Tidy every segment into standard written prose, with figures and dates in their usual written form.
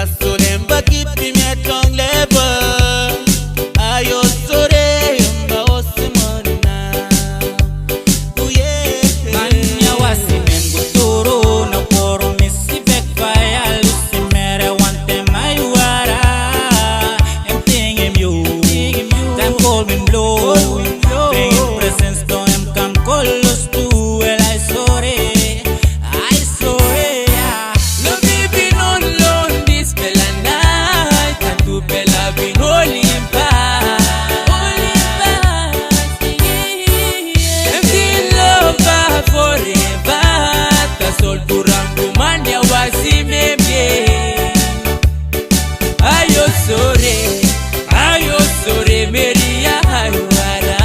Solemba kipi metong leba ayo sore mba osimona uye manya wasi mengutoro na poro misi bekaya lusi mere wante mayuara empting em you time call me blow being in presence to em come colos tu el I sore Ayo sore Maria Hayuara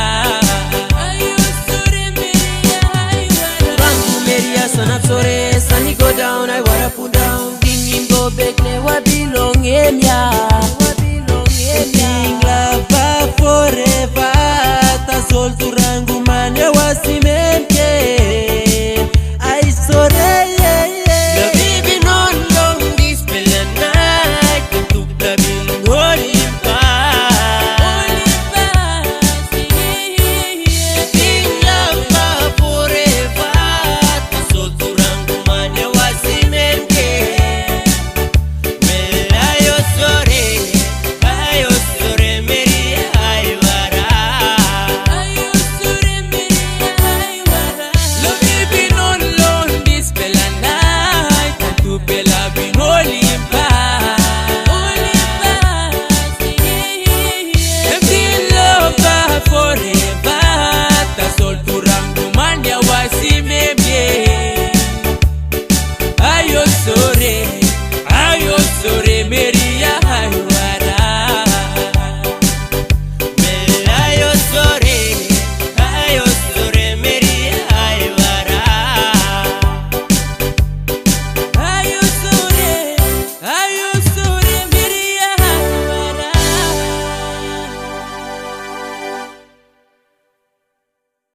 Rangu Maria sana sore Sunny go down, I wanna put down King him go back, never belong him ya King love forever Ta sol tu rangu mane wasimemke